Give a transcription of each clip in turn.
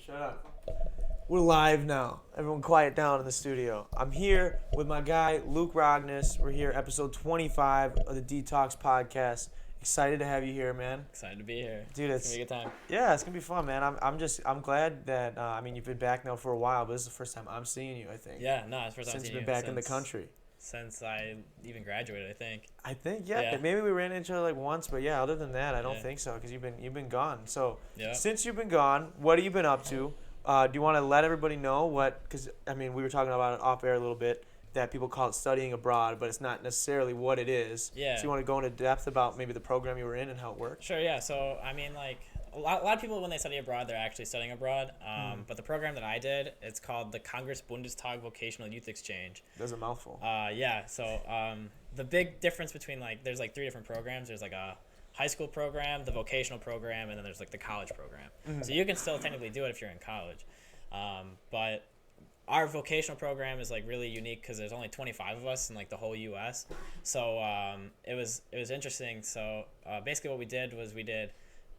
Shut up. We're live now. Everyone quiet down in the studio. I'm here with my guy, Luke Rogness. We're here, episode 25 of the Detox Podcast. Excited to have you here, man. Excited to be here. Dude, it's gonna be a good time. Yeah, it's gonna be fun, man. I'm glad that you've been back now for a while, but this is the first time I'm seeing you, I think. Yeah, no, it's the first time since I've you've seen been you back in the country. Since I even graduated, I think. Yeah. Maybe we ran into each other like once, but yeah, other than that, I don't Yeah. think so because you've been gone. So Yeah. since you've been gone, what have you been up to? Do you want to let everybody know what? Because we were talking about it off air a little bit that people call it studying abroad, but it's not necessarily what it is. Yeah. So you want to go into depth about maybe the program you were in and how it worked? Sure, yeah. So, a lot of people, when they study abroad, they're actually studying abroad. But the program that I did, it's called the Congress Bundestag Vocational Youth Exchange. That's a mouthful. Yeah. So, the big difference between, there's, 3 different programs. There's, a high school program, the vocational program, and then there's, the college program. Mm-hmm. So you can still technically do it if you're in college. But our vocational program is really unique because there's only 25 of us in the whole U.S. So it was interesting. So basically what we did was we did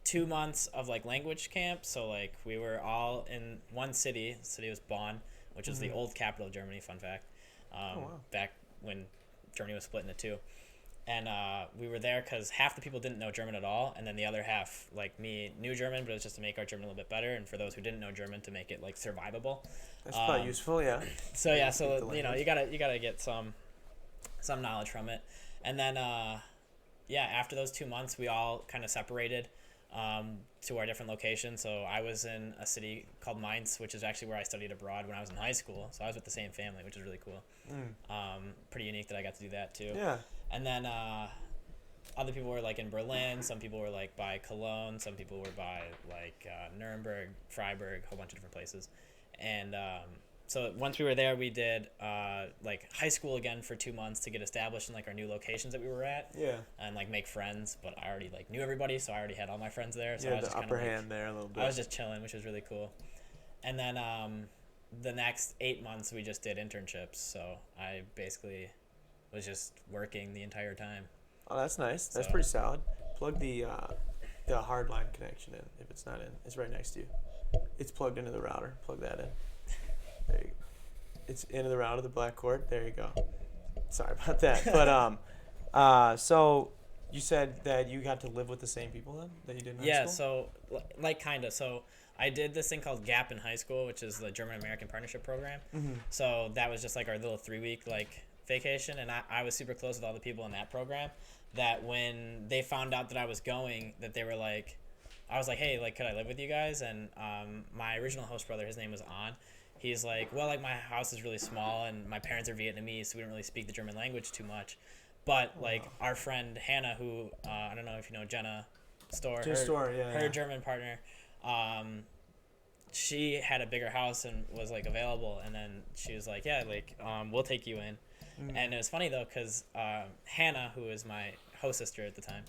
2 months of language camp. So we were all in one city. The city was Bonn, which is the old capital of Germany. Fun fact. Wow. Back when Germany was split into two. And we were there because half the people didn't know German at all, and then the other half, like me, knew German, but it was just to make our German a little bit better, and for those who didn't know German, to make it survivable. That's probably useful, yeah. So yeah, so you gotta get some knowledge from it, and then after those 2 months, we all kind of separated to our different locations. So I was in a city called Mainz, which is actually where I studied abroad when I was in high school. So I was with the same family, which is really cool. Pretty unique that I got to do that too. Yeah. And then other people were in Berlin. Some people were by Cologne. Some people were by Nuremberg, Freiburg, a whole bunch of different places. And so once we were there, we did high school again for 2 months to get established in our new locations that we were at. Yeah. And make friends. But I already knew everybody, so I already had all my friends there. So Yeah, I was the just upper hand there a little bit. I was just chilling, which was really cool. And then the next 8 months we just did internships. So I basically was just working the entire time. Oh, that's nice. That's So- pretty solid. Plug the hardline connection in if it's not in. It's right next to you. It's plugged into the router. Plug that in. There you go. It's into the router, the black cord. There you go. Sorry about that. But so you said that you got to live with the same people then that you did in high Yeah, school? so kind of. So I did this thing called GAP in high school, which is the German American Partnership Program. Mm-hmm. So that was just our little 3-week vacation, and I was super close with all the people in that program. That when they found out that I was going, that they were I was hey, could I live with you guys? And my original host brother, his name was An. He's well, my house is really small, and my parents are Vietnamese, so we don't really speak the German language too much. But our friend Hannah, who I don't know if you know Jenna Store, her German partner, she had a bigger house and was available, and then she was we'll take you in. And it was funny though because Hannah, who was my host sister at the time,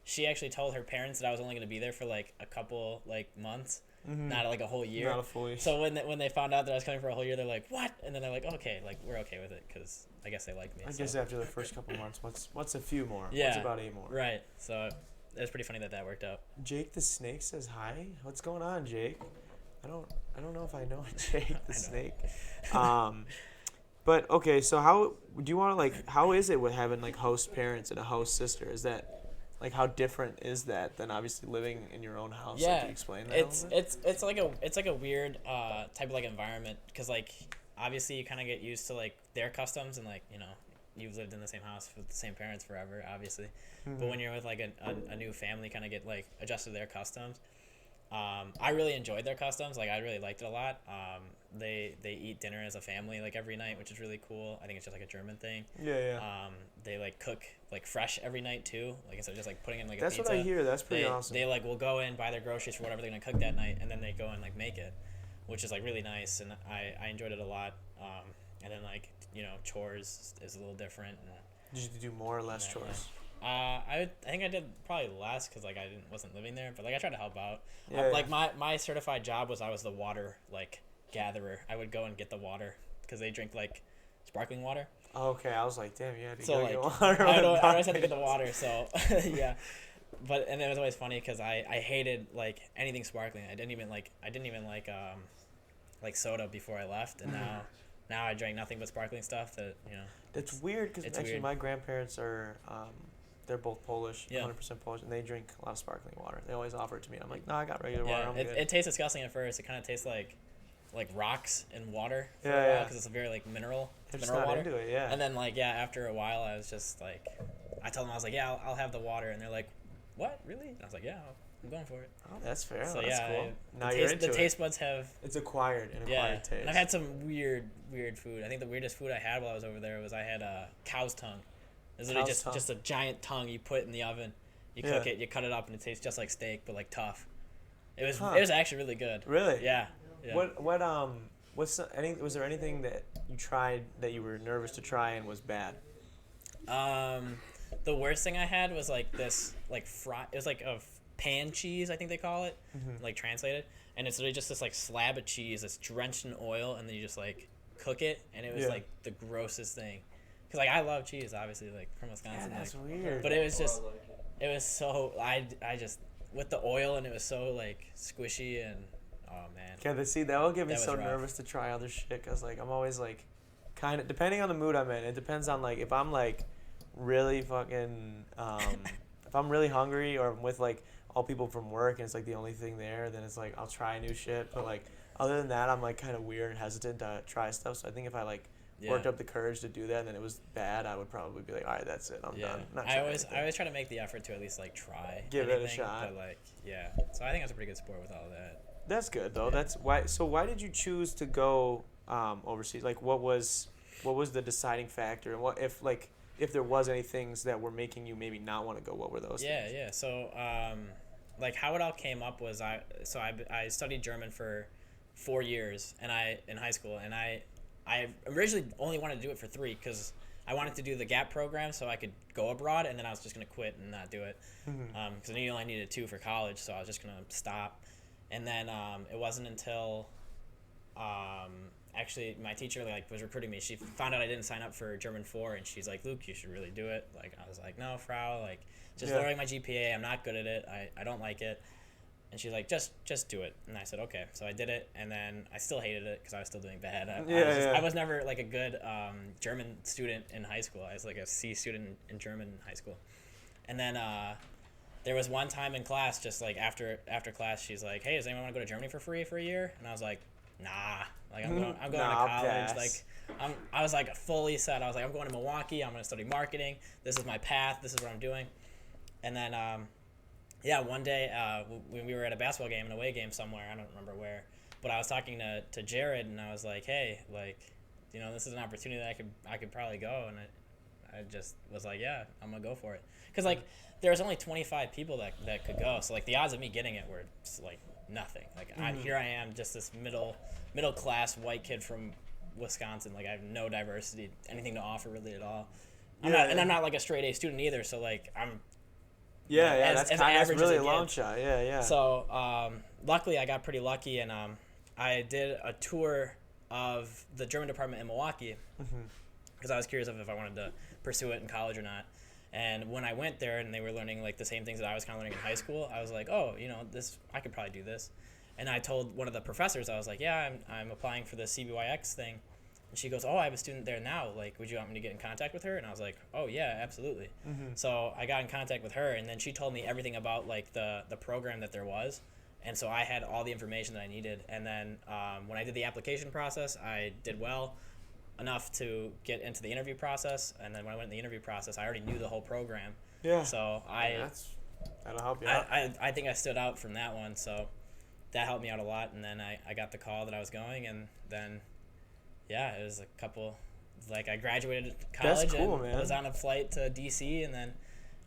she actually told her parents that I was only going to be there for a couple months, not a whole year. Not a full year. So when they found out that I was coming for a whole year, they're what? And then they're okay, we're okay with it because I guess they like me. I guess after the first couple months, what's a few more? Yeah. What's about 8 more? Right. So it was pretty funny that worked out. Jake the Snake says hi. What's going on, Jake? I don't know if I know Jake the Snake. But okay, so how do you want to how is it with having host parents and a host sister? Is that how different is that than obviously living in your own house? Yeah, can you explain that? It's a weird type of environment because obviously you kind of get used to their customs and you've lived in the same house with the same parents forever, obviously. Mm-hmm. But when you're with a new family, kind of get adjusted to their customs. I really enjoyed their customs. I really liked it a lot. They eat dinner as a family every night, which is really cool. I think it's just a German thing. Yeah. They cook fresh every night too. Instead of just putting in a That's pizza. what I hear. That's pretty awesome. They will go in, buy their groceries for whatever they're gonna cook that night, and then they go and make it, which is really nice. And I enjoyed it a lot. And then chores is a little different. And, did you do more or less chores? I think I did probably less because I wasn't living there, but I tried to help out. Yeah. My certified job was I was the water gatherer. I would go and get the water because they drink sparkling water. Oh, okay, I was damn, you had to So go get water. I always had to get the water. So yeah, but and it was always funny because I hated like anything sparkling. I didn't even like like soda before I left, and now I drank nothing but sparkling stuff. That It's weird because it's actually weird. my grandparents are they're both Polish, Yeah. 100% Polish, and they drink a lot of sparkling water. They always offer it to me. And I'm like, no, I got regular water. Yeah, I'm good. it tastes disgusting at first. It kind of tastes like rocks and water for Yeah, a while yeah. because it's a very like mineral They're just mineral not water. into it, yeah. And then like after a while, I was just like, I told them I was like, yeah, I'll have the water, and they're like, what, really? And I was like, yeah, I'm going for it. Oh, that's fair. So that's yeah, cool. Now the you're taste, into the it. taste buds have. It's acquired, an Yeah, acquired taste. and I've had some weird food. I think the weirdest food I had while I was over there was I had a cow's tongue. It's literally Cow's tongue. just a giant tongue you put in the oven. You cook it, you cut it up, and it tastes just like steak, but like tough. It was actually really good. Really? Yeah. Yeah. Was there anything that you tried that you were nervous to try and was bad? The worst thing I had was like this like it was like a pan cheese, I think they call it, like translated, and it's literally just this like slab of cheese that's drenched in oil, and then you just like cook it, and it was like the grossest thing. Cause like I love cheese, obviously, like from Wisconsin. Yeah, that's like, weird. But it was just, it was so I just with the oil, and it was so like squishy, and oh man. Yeah, see, that will get me That was so rough. nervous to try other shit. Cause like I'm always like, kind of depending on the mood I'm in. It depends on like if I'm like really fucking if I'm really hungry or I'm with like all people from work and it's like the only thing there, then it's like I'll try new shit. But like other than that, I'm like kind of weird and hesitant to try stuff. So I think if I like worked up the courage to do that and then it was bad, I would probably be like, all right, that's it, I'm done. Not I trying always anything. try to make the effort to at least like try. Give it a anything, shot. But like so I think it's a pretty good sport with all of that. That's good though. Yeah. That's why. So why did you choose to go overseas? Like, what was the deciding factor, and what if there was any things that were making you maybe not want to go? What were those? Yeah, things? yeah. So like how it all came up was I studied German for 4 years and in high school, and I originally only wanted to do it for 3 because I wanted to do the gap program so I could go abroad, and then I was just gonna quit and not do it because I knew you only needed 2 for college, so I was just gonna stop. And then it wasn't until actually my teacher like was recruiting me. She found out I didn't sign up for German 4, and she's like, Luke, you should really do it. Like I was like, no, Frau, like just lowering my GPA. I'm not good at it. I don't like it. And she's like, just do it. And I said, okay. So I did it, and then I still hated it because I was still doing bad. I was never like a good German student in high school. I was like a C student in German in high school. And then there was one time in class, just like after class, she's like, hey, does anyone want to go to Germany for free for a year? And I was like, nah. Like I'm going to college. Pass. Like I was like fully set. I was like, I'm going to Milwaukee. I'm going to study marketing. This is my path. This is what I'm doing. And then one day when we were at a basketball game, an away game somewhere, I don't remember where, but I was talking to Jared, and I was like, hey, like, this is an opportunity that I could probably go, and I just was like, yeah, I'm gonna go for it, because like there was only 25 people that could go, so like the odds of me getting it were just, like nothing. Like here I am, just this middle class white kid from Wisconsin. Like I have no diversity, anything to offer really at all. And I'm not like a straight A student either, so like I'm. That's really a long get. shot. Yeah. So luckily I got pretty lucky, and I did a tour of the German department in Milwaukee because I was curious if I wanted to pursue it in college or not. And when I went there and they were learning like the same things that I was kind of learning in high school, I was like, oh, this I could probably do this. And I told one of the professors, I was like, yeah, I'm applying for the CBYX thing. And she goes, oh, I have a student there now. Like, would you want me to get in contact with her? And I was like, oh, yeah, absolutely. So I got in contact with her, and then she told me everything about, like, the program that there was. And so I had all the information that I needed. And then when I did the application process, I did well enough to get into the interview process. And then when I went in the interview process, I already knew the whole program. Yeah. So that'll help you out. I think I stood out from that one. So that helped me out a lot. And then I got the call that I was going, and then... yeah, it was a couple, like I graduated college. That's cool, and man. was on a flight to D.C., and then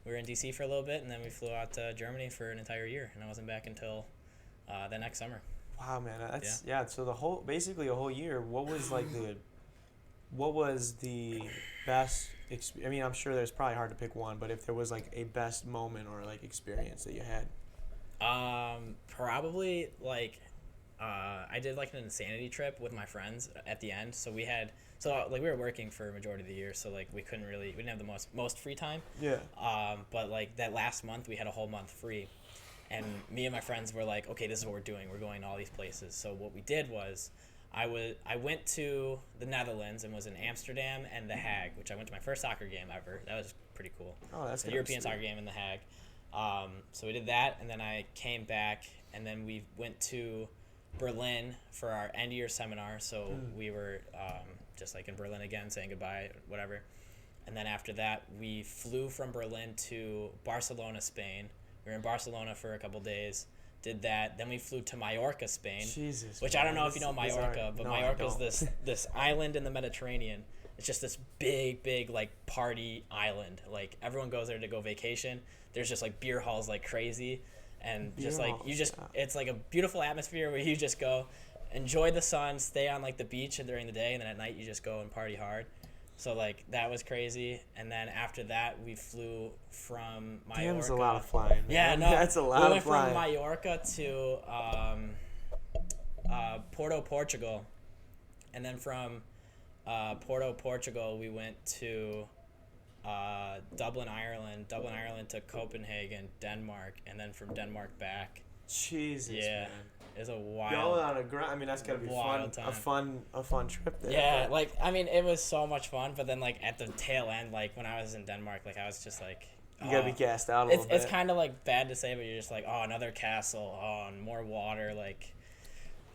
we were in D.C. for a little bit, and then we flew out to Germany for an entire year, and I wasn't back until the next summer. Wow, man, so basically a whole year. What was the best? I mean, I'm sure there's probably hard to pick one, but if there was like a best moment or like experience that you had. Probably like I did like an insanity trip with my friends at the end. So we were working for a majority of the year, so like we didn't have the most free time. Yeah. But like that last month we had a whole month free, and me and my friends were like, okay, this is what we're doing. We're going to all these places. So what we did was, I went to the Netherlands and was in Amsterdam and The Hague, which I went to my first soccer game ever. That was pretty cool. Oh, that's a European soccer game in The Hague. So we did that, and then I came back, and then we went to Berlin for our end year seminar. So we were just like in Berlin again, saying goodbye, whatever. And then after that, we flew from Berlin to Barcelona, Spain. We were in Barcelona for a couple days. Did that. Then we flew to Mallorca, Spain. Jesus. Which man, I don't know if you know Mallorca, but no, Mallorca's this island in the Mediterranean. It's just this big like party island. Like everyone goes there to go vacation. There's just like beer halls like crazy, and just like it's like a beautiful atmosphere where you just go, enjoy the sun, stay on like the beach and during the day, and then at night you just go and party hard. So like that was crazy, and then after that we flew from Mallorca. Damn, that's a lot of flying. Man. Yeah, no, that's a lot of flying. We went from Mallorca to Porto, Portugal, and then from Porto, Portugal, we went to Dublin, Ireland to Copenhagen, Denmark, and then from Denmark back. Jesus, yeah. Man. It's a wild. Going on a grind. I mean, that's gotta be fun. A fun trip there. Yeah, like I mean, it was so much fun. But then, like at the tail end, like when I was in Denmark, like I was just like, you gotta be gassed out a little bit. It's kind of like bad to say, but you're just like, oh, another castle, oh, and more water, like.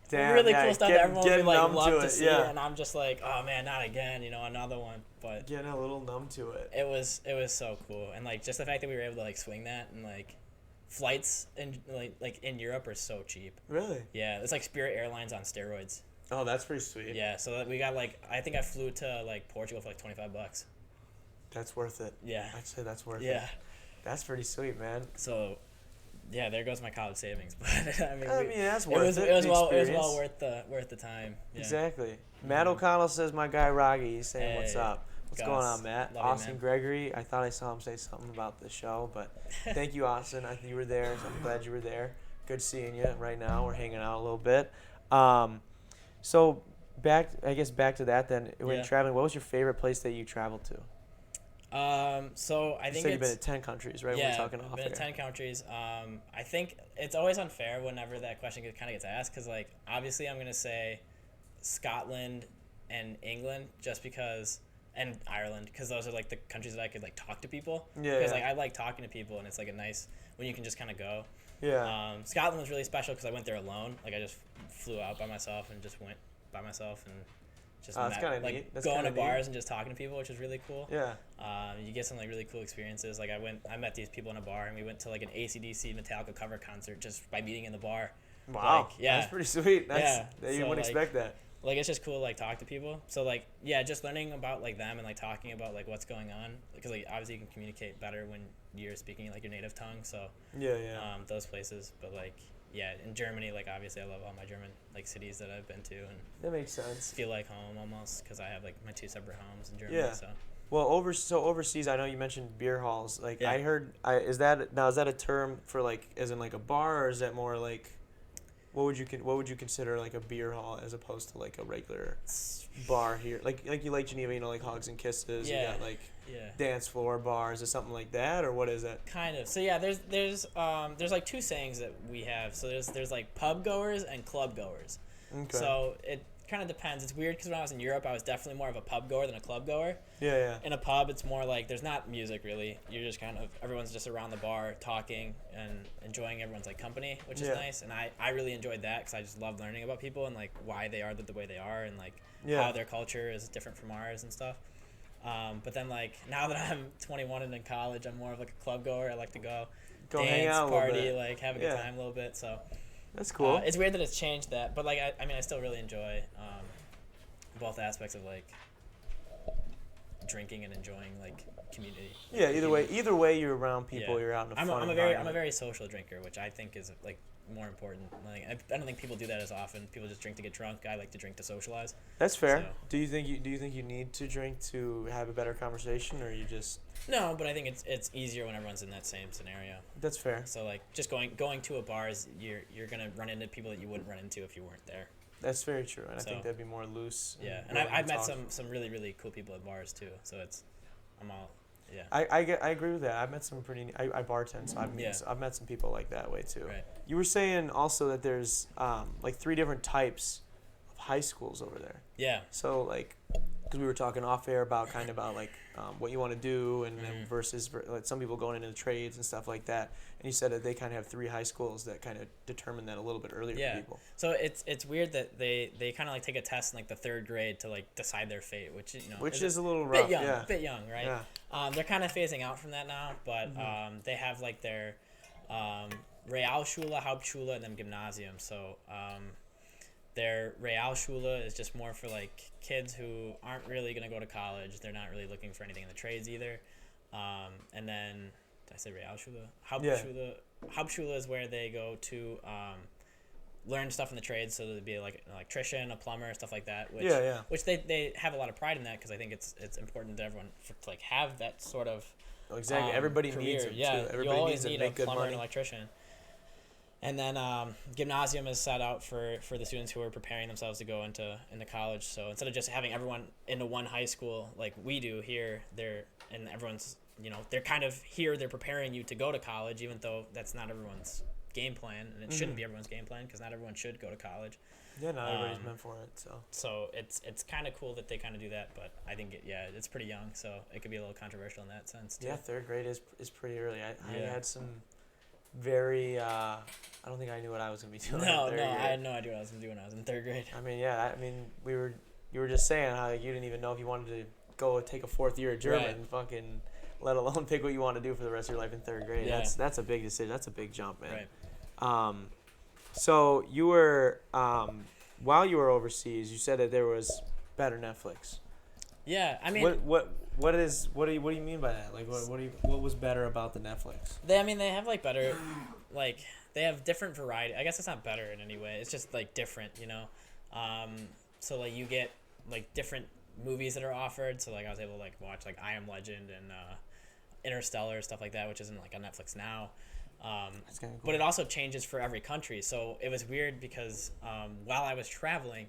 Damn, really cool stuff that everyone would like love to see, yeah. And I'm just like, oh man, not again, another one. But getting a little numb to it. It was so cool, and like just the fact that we were able to like swing that, and like flights in like in Europe are so cheap. Really? Yeah, it's like Spirit Airlines on steroids. Oh, that's pretty sweet. Yeah, so we got like I think I flew to like Portugal for like $25. That's worth it. Yeah, I'd say that's worth it. Yeah, that's pretty sweet, man. So. Yeah, there goes my college savings, but I mean, that's worth it. It was well worth the time. Yeah. Exactly. Matt O'Connell says my guy Roggy. He's saying what's up. What's going on, Matt? Love Austin you, Gregory. I thought I saw him say something about the show, but thank you, Austin. I think you were there. So I'm glad you were there. Good seeing you. Right now, we're hanging out a little bit. So back to that then. When you're traveling, what was your favorite place that you traveled to? So I think you've been to 10 countries, right? Yeah, we're talking off I've been to 10 countries. I think it's always unfair whenever that question kind of gets asked, because like obviously I'm gonna say Scotland and England just because, and Ireland, because those are like the countries that I could like talk to people. Yeah. Because like I like talking to people, and it's like a nice when you can just kind of go. Yeah. Scotland was really special because I went there alone. Like I just flew out by myself and just went by myself and. Just that's kind of neat. That's going to bars and just talking to people, which is really cool. Yeah. You get some like really cool experiences. Like I met these people in a bar, and we went to like an AC/DC Metallica cover concert just by meeting in the bar. Wow. Like, yeah. That's pretty sweet. You wouldn't expect that. Like it's just cool to like talk to people. So like yeah, just learning about like them and like talking about like what's going on, because like obviously you can communicate better when you're speaking like your native tongue. So yeah. Those places, but like. Yeah, in Germany, like obviously I love all my German like cities that I've been to, and that makes sense. Feel like home almost, because I have like my 2 separate homes in Germany. Yeah. So. Well, overseas, I know you mentioned beer halls. Like I heard, is that a term for like as in like a bar, or is that more like, what would you consider like a beer hall as opposed to like a regular bar here? Like you like Geneva, like Hugs and Kisses. Yeah. You got like dance floor bars or something like that, or what is that? Kind of. So yeah, there's like 2 sayings that we have. So there's like pub goers and club goers. Okay. So it kind of depends. It's weird because when I was in Europe, I was definitely more of a pub goer than a club goer. Yeah. In a pub, it's more like there's not music really. You're just kind of everyone's just around the bar talking and enjoying everyone's like company, which is nice. And I really enjoyed that because I just love learning about people and like why they are the way they are, and like how their culture is different from ours and stuff. But then like now that I'm 21 and in college, I'm more of like a club goer. I like to go dance, hang out party, like have a good time a little bit. So that's cool. It's weird that it's changed that, but like I mean I still really enjoy both aspects of like drinking and enjoying like community. Yeah, either way, you're around people. Yeah. You're out in a fun I'm a environment. very social drinker, which I think is like more important. Like I don't think people do that as often. People just drink to get drunk. I like to drink to socialize. That's fair. So- Do you think you need to drink to have a better conversation, or you just? No, but I think it's easier when everyone's in that same scenario. That's fair. So like just going to a bar is you're gonna run into people that you wouldn't run into if you weren't there. That's very true, and I So- think that'd be more loose. Yeah, and willing to I've met talk. some really really cool people at bars too. So I'm all yeah. I agree with that. I've met some pretty. I bartend, so Yeah. I've met some people like that way too. Right. You were saying also that there's like 3 different types of high schools over there. Yeah. So like, because we were talking off air about like what you want to do, and then Mhm. versus like some people going into the trades and stuff like that. And you said that they kind of have 3 high schools that kind of determine that a little bit earlier Yeah. for people. So it's weird that they kind of like take a test in like the 3rd grade to like decide their fate, which Which is a little bit rough. young, Yeah. bit young, right? Yeah. They're kind of phasing out from that now, but they have like their Realschule, Hauptschule, and then Gymnasium. So their Realschule is just more for like kids who aren't really gonna go to college. They're not really looking for anything in the trades either. And then did I say Realschule? Hauptschule. Hauptschule is where they go to learn stuff in the trades, so to be like an electrician, a plumber, stuff like that. Which, Yeah. Which they have a lot of pride in that because I think it's important that everyone to like have that sort of Exactly. Everybody career. needs it Yeah, too. Everybody you always needs to need make a good plumber and money. electrician. And then Gymnasium is set out for the students who are preparing themselves to go into college. So instead of just having everyone into one high school like we do here, everyone's they're kind of here. They're preparing you to go to college, even though that's not everyone's game plan, and it shouldn't be everyone's game plan because not everyone should go to college. Yeah, not everybody's meant for it. So it's kind of cool that they kind of do that, but I think it's pretty young, so it could be a little controversial in that sense too. Yeah, 3rd grade is pretty early. I Yeah. had some very. I don't think I knew what I was gonna be doing. No, in 3rd I grade. had no idea what I was gonna do when I was in 3rd grade. I mean, yeah. You were just saying how you didn't even know if you wanted to go take a 4th year of German, Right. fucking, let alone pick what you want to do for the rest of your life in 3rd grade. Yeah. That's a big decision. That's a big jump, man. Right. So you were while you were overseas, you said that there was better Netflix. Yeah, I mean, What do you mean by that? Like what was better about the Netflix? they have like better, like they have different variety. I guess it's not better in any way. It's just like different, So like you get like different movies that are offered. So like I was able to like watch like I Am Legend and Interstellar, stuff like that, which isn't like on Netflix now. That's kind of cool. But it also changes for every country. So it was weird because while I was traveling,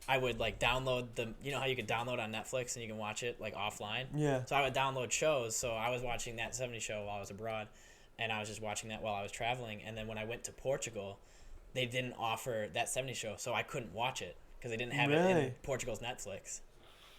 I would like download how you could download on Netflix and you can watch it like offline. Yeah. So I would download shows. So I was watching that 70 show while I was abroad, and I was just watching that while I was traveling. And then when I went to Portugal, they didn't offer that 70 show, so I couldn't watch it because they didn't have it in Really? Portugal's Netflix.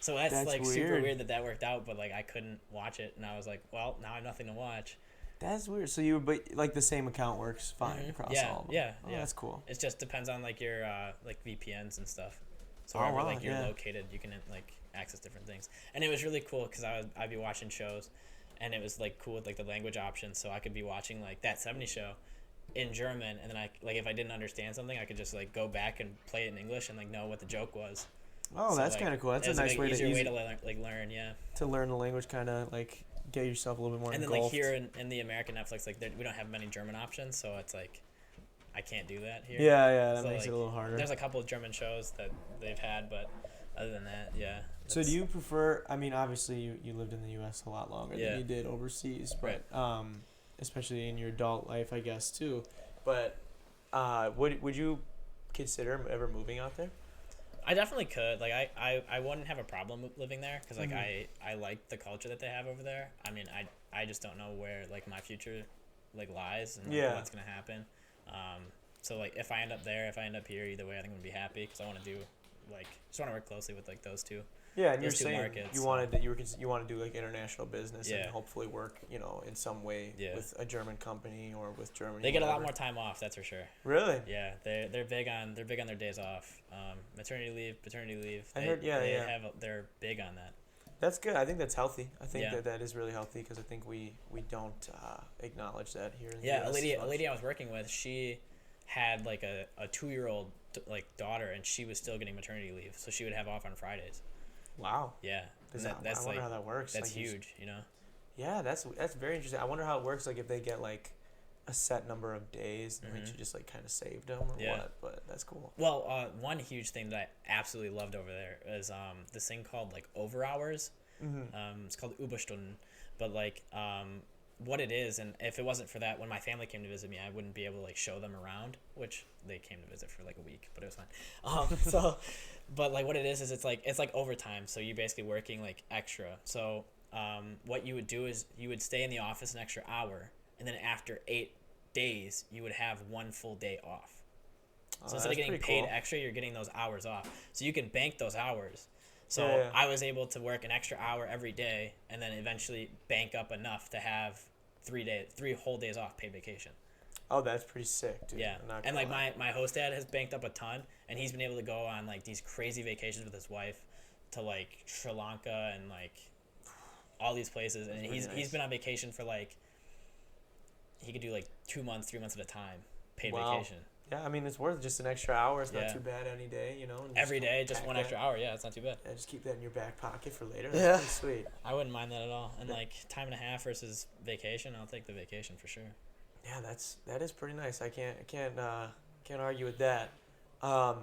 So that's like weird. super weird that worked out, but like I couldn't watch it, and I was like, well, now I have nothing to watch. That's weird. So but like the same account works fine across all of them. Yeah, Oh, yeah. that's cool. It just depends on like your like VPNs and stuff. So Oh, wherever wow, like you're yeah. located, you can like access different things. And it was really cool because I'd be watching shows, and it was like cool with like the language options. So I could be watching like that 70 show in German, and then I like if I didn't understand something, I could just like go back and play it in English and like know what the joke was. Oh, So, that's like, kind of cool. That's it a was, nice like, way easier way to to learn, yeah. to learn the language, kind of like get yourself a little bit more And then engulfed. like here in the American Netflix, like we don't have many German options, so it's like I can't do that here. Yeah, that So, makes it a little harder. There's a couple of German shows that they've had, but other than that, yeah. So do you prefer? I mean, obviously you lived in the U.S. a lot longer Yeah. than you did overseas, but Right. especially in your adult life, I guess too. But would you consider ever moving out there? I definitely could. Like I wouldn't have a problem with living there because like Mm-hmm. I like the culture that they have over there. I mean I just don't know where like my future like lies and like, Yeah. what's gonna happen. So like if I end up there, if I end up here, either way, I think I'm gonna be happy because I want to do like just want to work closely with like those two. Yeah, and you're Those two saying markets, you so- wanted you want to do like international business Yeah. and hopefully work in some way Yeah. with a German company or with Germany. They get a lot whatever. more time off, that's for sure. Really? Yeah, they're big on their days off. Maternity leave, paternity leave. I heard- yeah. They're big on that. That's good. I think that's healthy. I think Yeah. that is really healthy because I think we don't acknowledge that here in the Yeah, US a as much. lady I was working with, she had like a 2-year-old like daughter, and she was still getting maternity leave, so she would have off on Fridays. Wow. Yeah, That's I wonder like how that works. that's like huge, you know. Yeah, that's very interesting. I wonder how it works. Like if they get like a set number of days, and like you just like kind of saved them or what. But that's cool. Well, one huge thing that I absolutely loved over there is this thing called like over hours. It's called Überstunden, but like what it is, and if it wasn't for that, when my family came to visit me, I wouldn't be able to like show them around, which they came to visit for like a week, but it was fine. But like what it is it's like overtime, so you're basically working like extra. So what you would do is you would stay in the office an extra hour, and then after 8 days, you would have 1 full day off. So instead of getting paid extra, you're getting those hours off. So you can bank those hours. So I was able to work an extra hour every day, and then eventually bank up enough to have 3 whole days off paid vacation. Oh, that's pretty sick, dude. Yeah, and like my host dad has banked up a ton, and he's been able to go on like these crazy vacations with his wife to like Sri Lanka and like all these places, and he's been on vacation for like he could do like 2 months, 3 months at a time paid vacation. Yeah, I mean, it's worth just an extra hour. It's not too bad any day, you know. Every day, just 1 extra hour. Yeah, it's not too bad. Yeah, just keep that in your back pocket for later. That's pretty sweet. I wouldn't mind that at all. And like time and a half versus vacation, I'll take the vacation for sure. Yeah, that is pretty nice. I can't argue with that.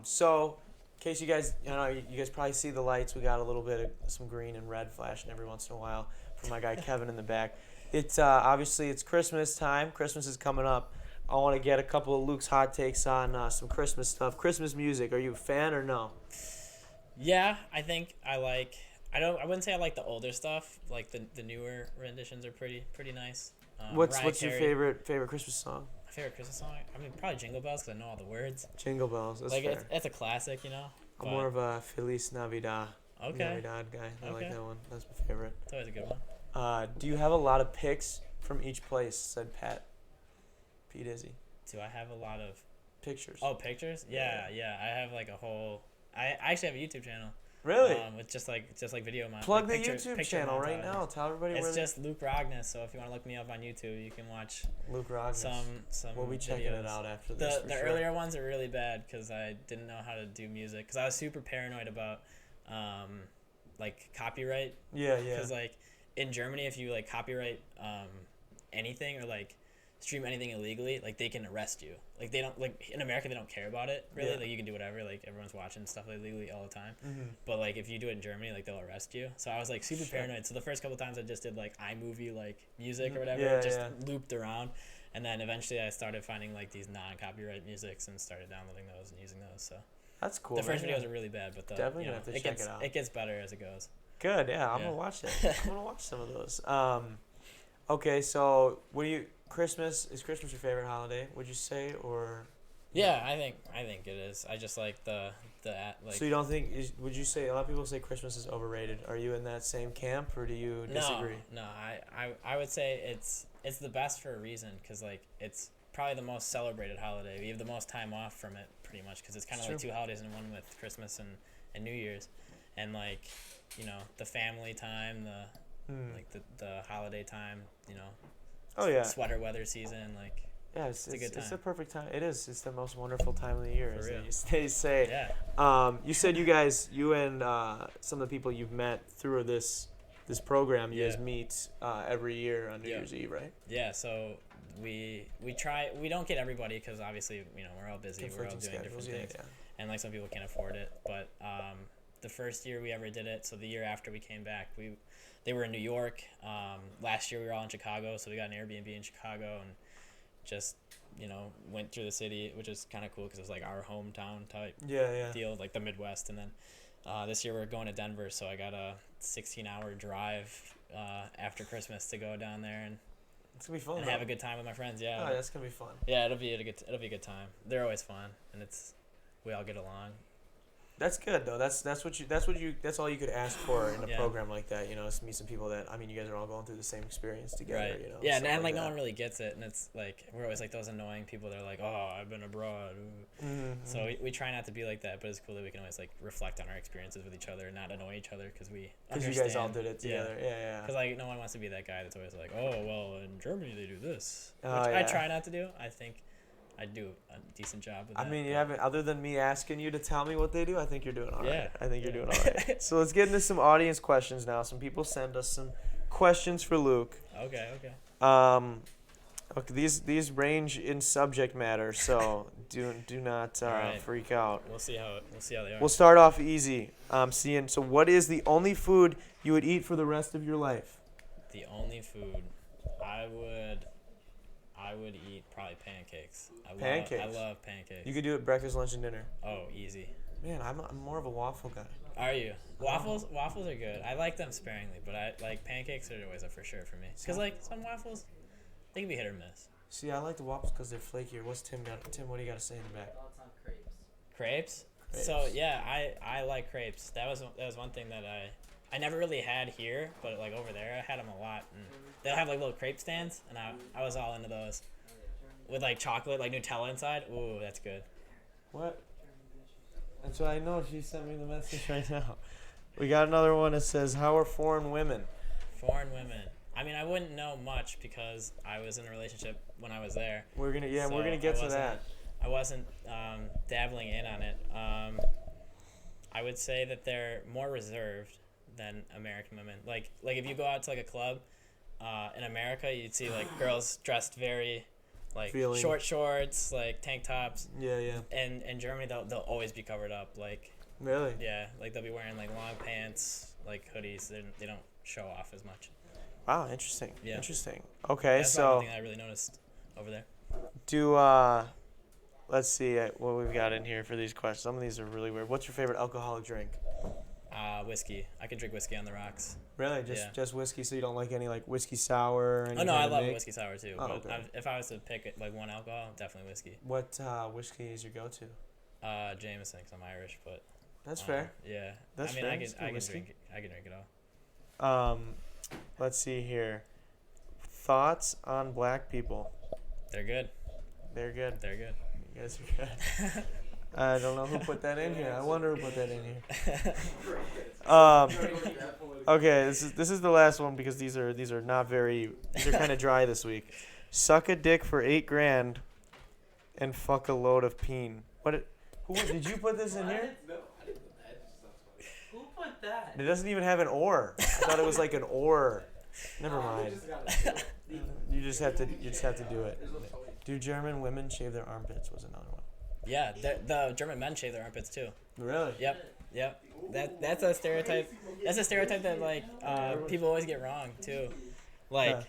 So, in case you guys, you guys probably see the lights. We got a little bit of some green and red flashing every once in a while from my guy Kevin in the back. It's obviously it's Christmas time. Christmas is coming up. I want to get a couple of Luke's hot takes on some Christmas stuff. Christmas music. Are you a fan or no? Yeah, I think I like. I wouldn't say I like the older stuff. Like the newer renditions are pretty nice. What's your favorite Christmas song? My favorite Christmas song? I mean, probably Jingle Bells because I know all the words. Jingle Bells. That's like fair. It's a classic, you know. I'm more of a Feliz Navidad. Navidad guy. I like that one. That's my favorite. It's always a good one. Do you have a lot of picks from each place? Said P. Dizzy. Do I have a lot of pictures? Oh, pictures? Yeah. I have like a whole. I actually have a YouTube channel. Really? It's just like video. Plug the YouTube channel right now. Tell everybody it's where. It's just Luke Rogness. So if you want to look me up on YouTube, you can watch Luke Rogness. Some. We'll be checking it out after this. The earlier ones are really bad because I didn't know how to do music because I was super paranoid about, like copyright. Yeah. Because like in Germany, if you like copyright anything or like stream anything illegally, like they can arrest you. Like they don't, like in America they don't care about it really. Like you can do whatever, like everyone's watching stuff illegally all the time. But like if you do it in Germany, like they'll arrest you. So I was like super paranoid. So the first couple times I just did like iMovie like music or whatever, looped around, and then eventually I started finding like these non-copyright musics and started downloading those and using those. So that's cool. The first videos are really bad, but definitely gonna have to check it out. It gets better as it goes. Good, yeah. I'm gonna watch that. I'm gonna watch some of those. Okay, so is Christmas your favorite holiday? Would you say, or? Yeah, I think it is. I just like the like. So you don't think? Would you say a lot of people say Christmas is overrated? Are you in that same camp, or do you disagree? No. I would say it's the best for a reason because like it's probably the most celebrated holiday. We have the most time off from it pretty much because it's kind of like 2 holidays in one with Christmas and New Year's, and like the family time, like the holiday time, Oh yeah. Sweater weather season, like. Yeah, it's a good time. It's the perfect time. It is. It's the most wonderful time of the year, For real. They say. Yeah. You said you and some of the people you've met through this program, you guys meet every year on New Year's Eve, right? Yeah. So we try. We don't get everybody because obviously we're all busy. We're all doing different things, and like some people can't afford it. But the first year we ever did it, so the year after we came back, they were in New York. Last year we were all in Chicago, so we got an Airbnb in Chicago and just went through the city, which is kind of cool because it was like our hometown type deal, like the Midwest. And then this year we're going to Denver, so I got a 16-hour drive after Christmas to go down there and it's gonna be fun. And have a good time with my friends. Yeah. Oh, that's gonna be fun. Yeah, it'll be a good time. They're always fun, and we all get along. That's good though. That's all you could ask for in a program like that. Is meet some people that you guys are all going through the same experience together. Right. Yeah, and like no one really gets it, and it's like we're always like those annoying people that are like, oh, I've been abroad. So we try not to be like that, but it's cool that we can always like reflect on our experiences with each other and not annoy each other because we understand. You guys all did it together. Yeah. Because like no one wants to be that guy that's always like, oh well, in Germany they do this, which I try not to do. I think I do a decent job with I that. mean, you but- haven't, other than me asking you to tell me what they do, I think you're doing all right. Yeah. I think you're Yeah. doing all right. So let's get into some audience questions now. Some people send us some questions for Luke. Okay. Okay, these range in subject matter, so do not Alright. freak out. We'll see how they are. We'll start off easy. So what is the only food you would eat for the rest of your life? The only food I would eat probably pancakes. Pancakes? I love pancakes. You could do it breakfast, lunch, and dinner. Oh, easy. Man, I'm more of a waffle guy. Are you? Waffles are good. I like them sparingly, but I like pancakes are always a for sure for me. Because like some waffles, they can be hit or miss. See, I like the waffles because they're flakier. What's Tim got? Tim, what do you got to say in the back? Crepes? Crepes. So yeah, I like crepes. That was one thing that I never really had here, but like over there I had them a lot. And they'll have like little crepe stands, and I was all into those. With like chocolate, like Nutella inside. Ooh, that's good. What? That's what I know. She sent me the message right now. We got another one that says, "How are foreign women?" Foreign women. I mean, I wouldn't know much because I was in a relationship when I was there. We're gonna So get to that. I wasn't dabbling in on it. I would say that they're more reserved than American women. Like if you go out to like a club in America, you'd see like girls dressed very like short shorts, like tank tops. Yeah. And in Germany, they'll always be covered up. Like Really? yeah, like they'll be wearing like long pants, like hoodies. They don't show off as much. Wow, interesting. Yeah. Interesting. Okay, That's so one thing I really noticed over there. let's see what we've got in here for these questions. Some of these are really weird. What's your favorite alcoholic drink? Whiskey. I can drink whiskey on the rocks. Really? Just whiskey, so you don't like any like whiskey sour or anything? Oh no, I love whiskey sour too. Oh, but okay. if I was to pick it, like one alcohol, definitely whiskey. What whiskey is your go-to? Jameson, 'cause I'm Irish, but That's fair. Yeah. That's I mean, fair. I It's can good I can whiskey. drink it. I can drink it all. Let's see here. Thoughts on black people? They're good. They're good. They're good. You guys are good. I don't know who put that in here. I wonder who put that in here. Okay, this is the last one because these are not very. These are kind of dry this week. Suck a dick for $8,000 and fuck a load of peen. Did you put this in here? No, I didn't put that. It just sounds funny. Who put that? It doesn't even have an or. I thought it was like an or. Never You mind. just gotta You just have to do it. Do German women shave their armpits? Was another one. Yeah, the German men shave their armpits too. Really? Yep. That's a stereotype. That's a stereotype that like people always get wrong too. Like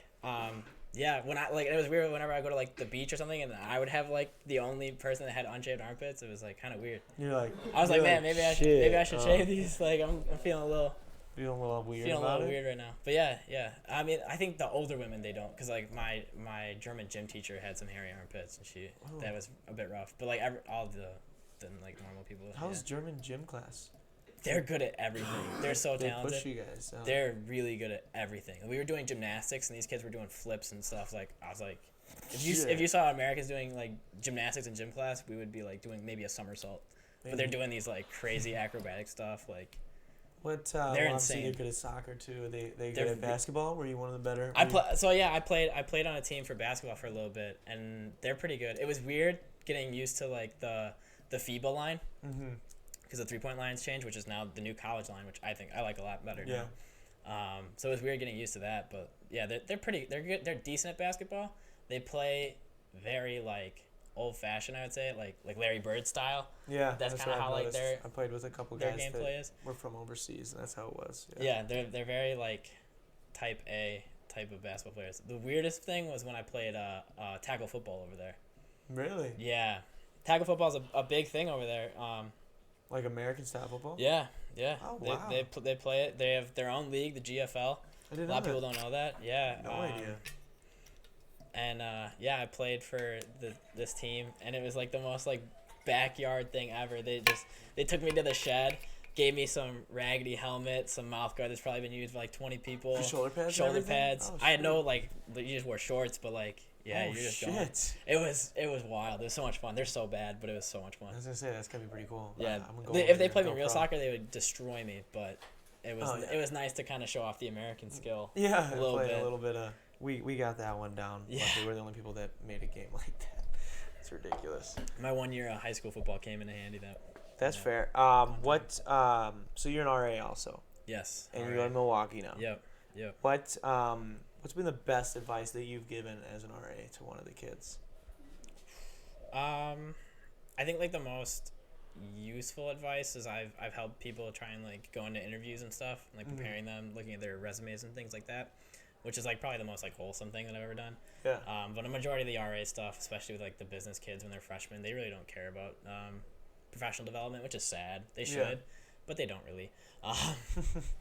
yeah, when it was weird whenever I go to like the beach or something and I would have like the only person that had unshaved armpits. It was like kind of weird. You're like. I was like, man, maybe I should Oh. shave these. Like I'm feeling a little Weird feeling a about little it? weird right now. But yeah. I mean, I think the older women they don't, cause like my German gym teacher had some hairy armpits and that was a bit rough. But like all the like normal people. How's German gym class? They're good at everything. They're so They talented. push you guys. They're really good at everything. We were doing gymnastics, and these kids were doing flips and stuff. Like I was like, if you saw Americans doing like gymnastics in gym class, we would be like doing maybe a somersault. But they're doing these like crazy acrobatic stuff. Like What? they're Obviously insane. They're good at soccer too. They good They're at basketball. Were you one of the better? I played on a team for basketball for a little bit, and they're pretty good. It was weird getting used to like the FIBA line. Mm-hmm. Because the 3-point line's changed, which is now the new college line, which I think I like a lot better Yeah. now. So it was weird getting used to that, but yeah, they're good. They're decent at basketball. They play very like old fashioned, I would say, like Larry Bird style. Yeah, That's kinda what I've how, like, noticed. I played with a couple their guys that gameplay is. were from overseas, and that's how it was. Yeah, they're very like type A type of basketball players. The weirdest thing was when I played tackle football over there. Really? Yeah, tackle football is a big thing over there. Like American style football? Yeah. Oh, wow. They play it. They have their own league, the GFL. I didn't A lot of know people don't know that. Yeah. No idea. And I played for this team, and it was like the most like backyard thing ever. They took me to the shed, gave me some raggedy helmet, some mouth guard that's probably been used by like 20 people. For shoulder pads. and Shoulder everything? pads. Oh, I had shit. no like you just wore shorts, but like yeah, Oh, you're just shit. going. It was wild. It was so much fun. They're so bad, but it was so much fun. I was gonna say that's gonna be pretty cool. Yeah, I'm gonna go if over they there played and me go real pro. soccer, they would destroy me. But it was Oh, yeah. it was nice to kind of show off the American skill. Yeah, a little bit. A little bit of. We got that one down. Yeah. Luckily, we're the only people that made a game like that. It's ridiculous. My 1 year of high school football came in handy. That's Yeah. fair. So you're an RA also, Yes. and all you go right. to Milwaukee now. Yep. What's been the best advice that you've given as an RA to one of the kids? I think like the most useful advice is I've helped people try and like go into interviews and stuff, and, like preparing them, looking at their resumes and things like that, which is like probably the most like wholesome thing that I've ever done. Yeah. But a majority of the RA stuff, especially with like the business kids when they're freshmen, they really don't care about professional development, which is sad. They should, but they don't really.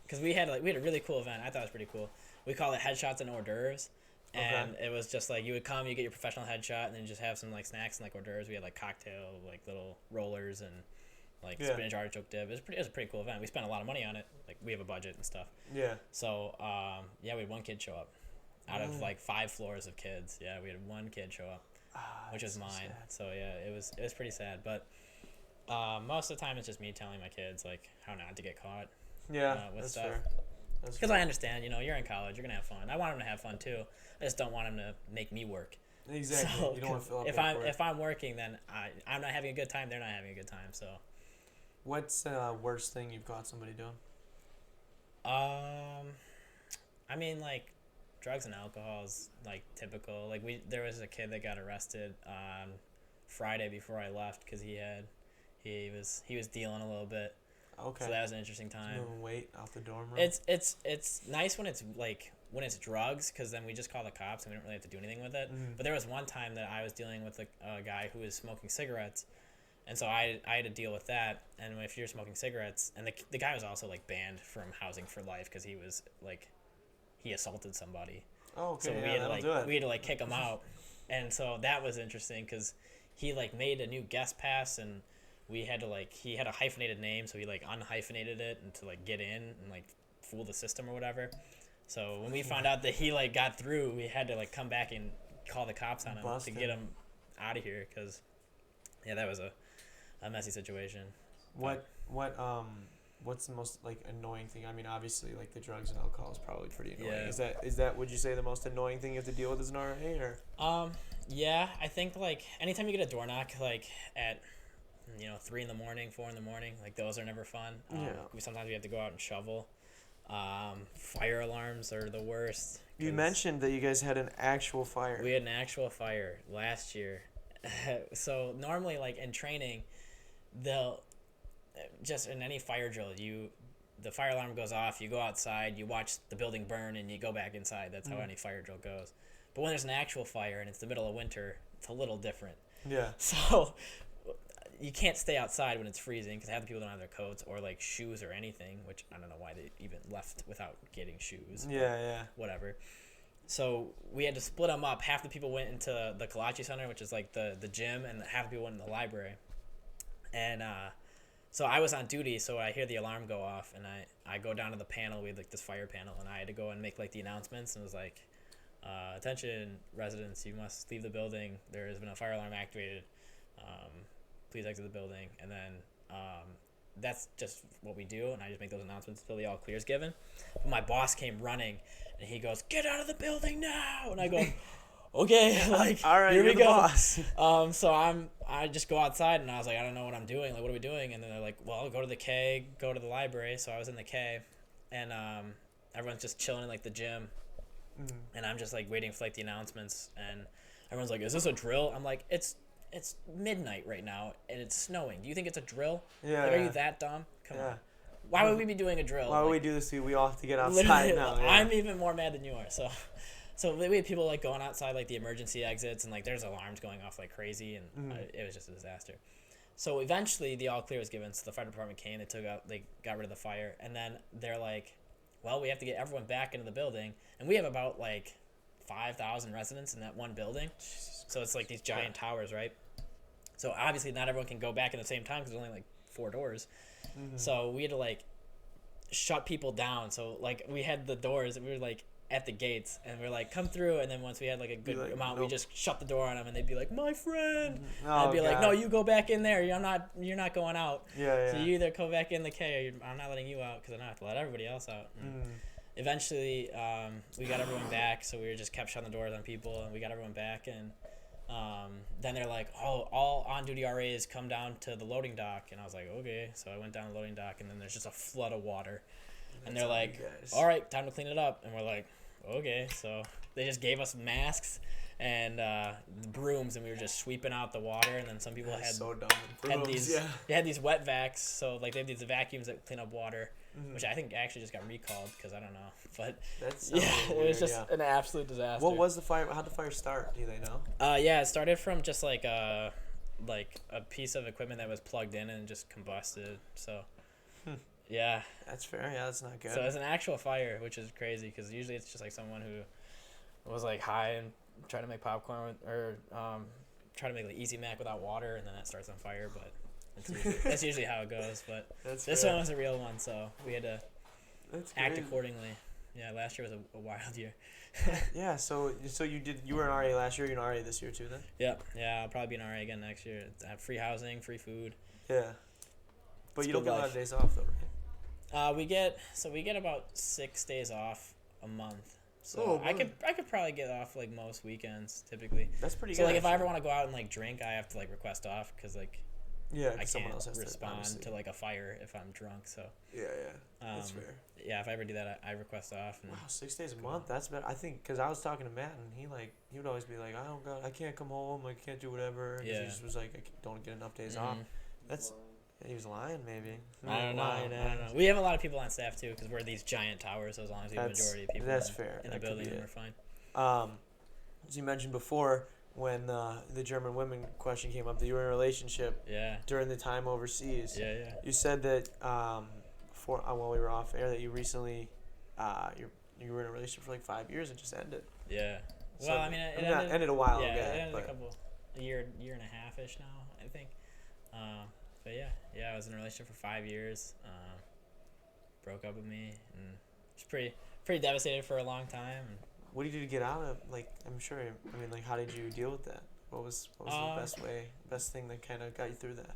Because we had a really cool event. I thought it was pretty cool. We call it Headshots and Hors d'oeuvres. And it was just like you would come, you get your professional headshot, and then you just have some like snacks and like hors d'oeuvres. We had like cocktail, like little rollers and like spinach artichoke dip. It was a pretty cool event. We spent a lot of money on it. Like we have a budget and stuff. Yeah. So we had one kid show up out of like 5 floors of kids. Yeah, we had one kid show up, which was mine. So yeah, it was pretty sad. But most of the time it's just me telling my kids like how not to get caught. Yeah, with that's stuff. fair. Because I understand, you're in college, you're gonna have fun. I want them to have fun too. I just don't want them to make me work. Exactly. So, you don't want to fill up if I'm working, then I'm not having a good time. They're not having a good time. So. What's the worst thing you've caught somebody doing? I mean, like, drugs and alcohol is like typical. Like there was a kid that got arrested on Friday before I left because he was dealing a little bit. Okay. So that was an interesting time. Moving weight out the dorm room. It's nice when it's drugs, because then we just call the cops and we don't really have to do anything with it. But there was one time that I was dealing with a guy who was smoking cigarettes, and so I had to deal with that. And if you're smoking cigarettes, and the guy was also like banned from housing for life because he was like he assaulted somebody. Oh, okay. So Yeah, we had to like kick him out, and so that was interesting because he like made a new guest pass, and we had to like he had a hyphenated name, so he like unhyphenated it and to like get in and like fool the system or whatever. So when we found out that he like got through, we had to like come back and call the cops on him to get him out of here, because that was a messy situation. What's the most like annoying thing? I mean, obviously like the drugs and alcohol is probably pretty annoying. Yeah. Is that would you say the most annoying thing you have to deal with as an RA, or? Yeah, I think like anytime you get a door knock like at 3 in the morning, 4 in the morning, like those are never fun. Sometimes we have to go out and shovel. Fire alarms are the worst. You mentioned that you guys had an actual fire. We had an actual fire last year. So normally, like in training, they'll just in any fire drill, the fire alarm goes off, you go outside, you watch the building burn, and you go back inside. That's how any fire drill goes. But when there's an actual fire and it's the middle of winter, it's a little different. Yeah. So you can't stay outside when it's freezing because half the people don't have their coats or like shoes or anything, which I don't know why they even left without getting shoes. Yeah. Whatever. So we had to split them up. Half the people went into the Kalachi Center, which is like the gym, and half the people went in the library. And so I was on duty, so I hear the alarm go off, and I go down to the panel. We had like this fire panel, and I had to go and make like the announcements, and it was like, attention residents, you must leave the building. There has been a fire alarm activated. Please exit the building. And then that's just what we do, and I just make those announcements until the all clear is given. But my boss came running, and he goes, "Get out of the building now!" And I go, "Okay, like, all right, here we you're the go." boss. So I just go outside, and I was like, I don't know what I'm doing. Like, what are we doing? And then they're like, well, go to the K, go to the library. So I was in the K, and everyone's just chilling in like the gym, and I'm just like waiting for like the announcements, and everyone's like, "Is this a drill?" I'm like, It's midnight right now, and it's snowing. Do you think it's a drill? Yeah. Like, are you that dumb? Come on. Why would we be doing a drill? Why would we do this to you? We all have to get outside now. Yeah. I'm even more mad than you are. So we had people like going outside like the emergency exits, and like there's alarms going off like crazy, and it was just a disaster. So eventually the all clear was given. So the fire department came. They got rid of the fire, and then they're like, well, we have to get everyone back into the building, and we have about like 5,000 residents in that one building. So it's like these giant towers, right? So obviously not everyone can go back at the same time because there's only like 4 doors. So we had to like shut people down. So like we had the doors, and we were like at the gates, and we are like, come through. And then once we had like a good amount, we just shut the door on them, and they'd be like, my friend. And I'd be like, no, you go back in there. You're not going out. Yeah. So you either go back in the K, or I'm not letting you out because I don't have to let everybody else out. Eventually, we got everyone back. So we just kept shutting the doors on people, and we got everyone back, and Then they're like, oh, all on-duty RAs come down to the loading dock. And I was like, okay. So I went down the loading dock, and then there's just a flood of water. And they're like, all right, time to clean it up. And we're like, okay. So they just gave us masks and brooms, and we were just sweeping out the water. And then some people had so dumb. had these they had these wet vacs. So like they have these vacuums that clean up water, which I think actually just got recalled because I don't know. But it was just an absolute disaster. What was the fire? How'd the fire start? Do they know? Yeah, it started from just like a piece of equipment that was plugged in and just combusted. So. Yeah. That's fair. Yeah, that's not good. So it's an actual fire, which is crazy because usually it's just like someone who was like high and tried to make popcorn or try to make like Easy Mac without water, and then that starts on fire. But that's usually how it goes. But this one was a real one, so we had to act accordingly. Yeah, last year was a wild year. Yeah. So you were an RA last year. You're an RA this year too, then? Yeah. I'll probably be an RA again next year. I have free housing, free food. Yeah. But It's you don't good get a lot life. of days off though, right? We get about 6 days off a month. So I could probably get off like most weekends typically. That's pretty good. So like if I ever want to go out and like drink, I have to like request off because like I someone can't else has respond to to like a fire if I'm drunk. So that's fair. yeah, if I ever do that, I request off. And Wow, 6 days a month. That's better. I think because I was talking to Matt and he would always be like, I can't come home. I can't do whatever. 'Cause he just was like, I don't get enough days off. That's. He was lying, maybe. I don't know. We have a lot of people on staff too because we're these giant towers. So as long as we have a majority of people in the building, then we're fine. As you mentioned before, when the German women question came up, that you were in a relationship. Yeah. During the time overseas. Yeah. You said that while we were off air that you recently you were in a relationship for like 5 years and just ended. Yeah. So, well, I mean, it ended a while ago. Yeah, it ended a year and a half ish now, I think. But yeah, I was in a relationship for 5 years. Broke up with me, and was pretty devastated for a long time. And what did you do to get out of? Like, I'm sure. I mean, like, how did you deal with that? What was the best thing that kind of got you through that?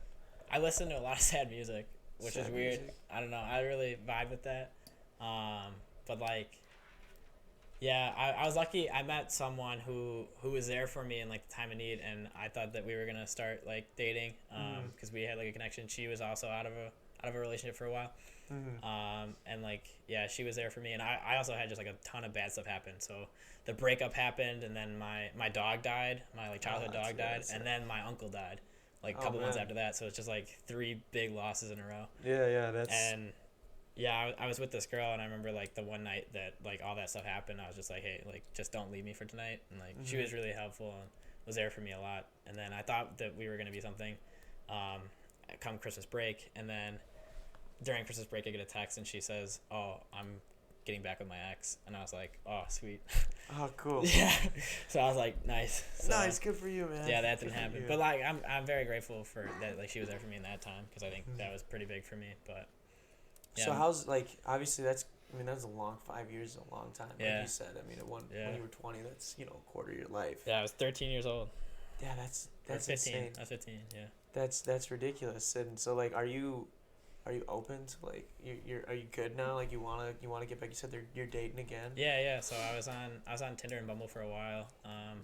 I listened to a lot of sad music, which is weird. Music. I don't know. I really vibe with that. But like, yeah, I was lucky. I met someone who was there for me in like the time of need, and I thought that we were gonna start like dating, because we had like a connection. She was also out of a relationship for a while, and like she was there for me, and I also had just like a ton of bad stuff happen. So the breakup happened, and then my dog died, my like childhood dog died, and then my uncle died, like a couple months after that. So it's just like 3 big losses in a row. Yeah, that's. And yeah, I was with this girl, and I remember like the one night that like all that stuff happened, I was just like, hey, like just don't leave me for tonight. And like she was really helpful and was there for me a lot. And then I thought that we were gonna be something, come Christmas break, and then during Christmas break I get a text and she says, oh, I'm getting back with my ex, and I was like, oh, sweet. Oh, cool. Yeah. So I was like, nice. So, nice, good for you, man. Yeah, that didn't happen. But like I'm very grateful for that. Like she was there for me in that time because I think that was pretty big for me. But. Yeah. So how's like obviously that's a long 5 years, a long time. Like you said, I mean, when you were 20, that's a quarter of your life. Yeah, I was 13 years old. Yeah, that's 15. insane. I was 15. Yeah. That's ridiculous. And so like, are you open to like are you good now? Like you wanna get back? You said you're dating again. Yeah. So I was on Tinder and Bumble for a while.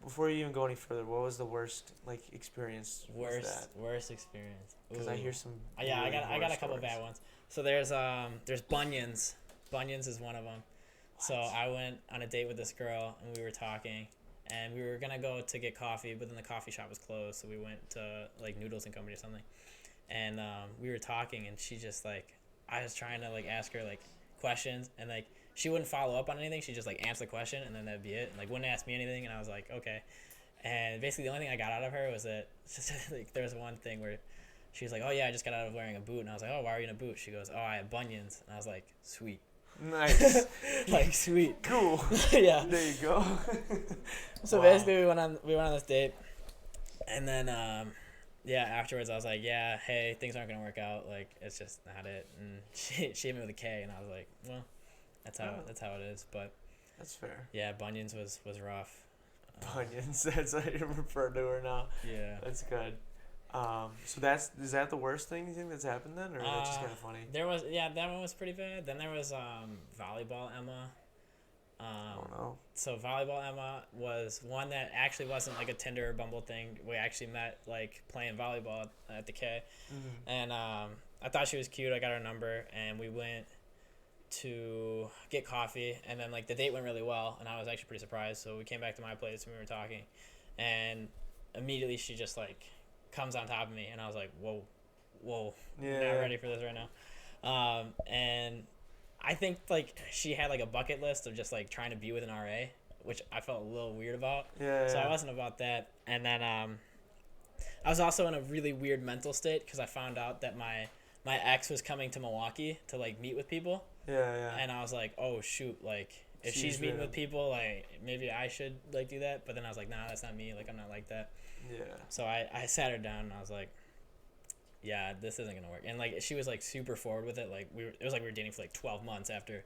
Before you even go any further, what was the worst like experience? Worst experience. Because I hear some. Yeah, really I got a couple stories. bad ones. So there's bunions. Bunions is one of them. What? So I went on a date with this girl, and we were talking, and we were gonna go to get coffee, but then the coffee shop was closed, so we went to like Noodles and Company or something. And we were talking, and she just like, I was trying to like ask her like questions, and like she wouldn't follow up on anything. She just like answer the question, and then that'd be it. And, like wouldn't ask me anything, and I was like, okay. And basically the only thing I got out of her was that just like there was one thing where she was like, oh yeah, I just got out of wearing a boot, and I was like, oh, why are you in a boot? She goes, oh, I have bunions, and I was like, sweet. Nice. Like sweet. Cool. Yeah. There you go. So basically we went on this date, and then afterwards I was like, yeah, hey, things aren't gonna work out, like it's just not it. And she hit me with a K, and I was like, well, that's how it is. But that's fair. Yeah, bunions was rough. Bunions. That's how you refer to her now. Yeah. That's good. So is that the worst thing you think that's happened then, or is that just kind of funny? There was that one was pretty bad. Then there was Volleyball Emma. I don't know. So Volleyball Emma was one that actually wasn't like a Tinder or Bumble thing. We actually met like playing volleyball at the K, and I thought she was cute. I got her number, and we went to get coffee, and then like the date went really well, and I was actually pretty surprised. So we came back to my place and we were talking, and immediately she just like comes on top of me, and I was like, whoa, I'm not ready for this right now. And I think like she had like a bucket list of just like trying to be with an RA, which I felt a little weird about. So I wasn't about that. And then I was also in a really weird mental state because I found out that my ex was coming to Milwaukee to like meet with people. And I was like, oh shoot, like if she's meeting with people, like maybe I should like do that. But then I was like, nah, that's not me. Like I'm not like that. So I sat her down and I was like, yeah, this isn't gonna work. And like she was like super forward with it. Like it was like we were dating for like 12 months after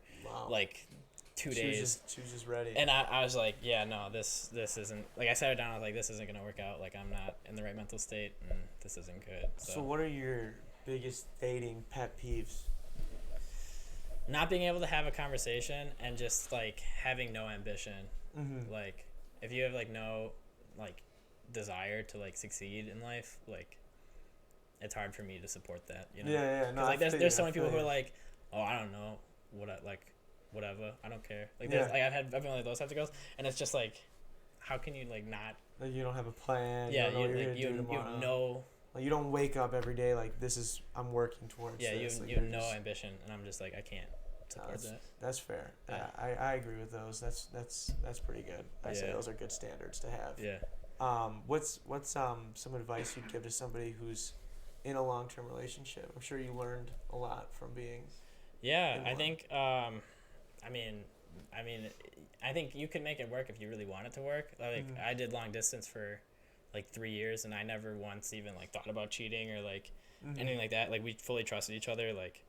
like 2 days. She was just ready. And I was like, yeah, no, this isn't, like I sat her down. I was like, this isn't gonna work out. Like I'm not in the right mental state, and this isn't good. So what are your biggest dating pet peeves? Not being able to have a conversation and just like having no ambition. Like if you have like no like desire to like succeed in life, like it's hard for me to support that, you know? No, like there's so many people who are like, oh, I don't know, whatever, I don't care. Like there's like I've been like those types of girls, and it's just like, how can you like not? Like you don't have a plan. Yeah, you know. Like you don't wake up every day like I'm working towards. Yeah, this. you have no ambition, and I'm just like I can't support that. That's fair. Yeah, I agree with those. That's pretty good. I say those are good standards to have. Yeah. What's some advice you'd give to somebody who's in a long-term relationship? I'm sure you learned a lot from being. Yeah, I think. I mean, I think you can make it work if you really want it to work. Like I did long distance for like 3 years, and I never once even like thought about cheating or like anything like that. Like we fully trusted each other. Like,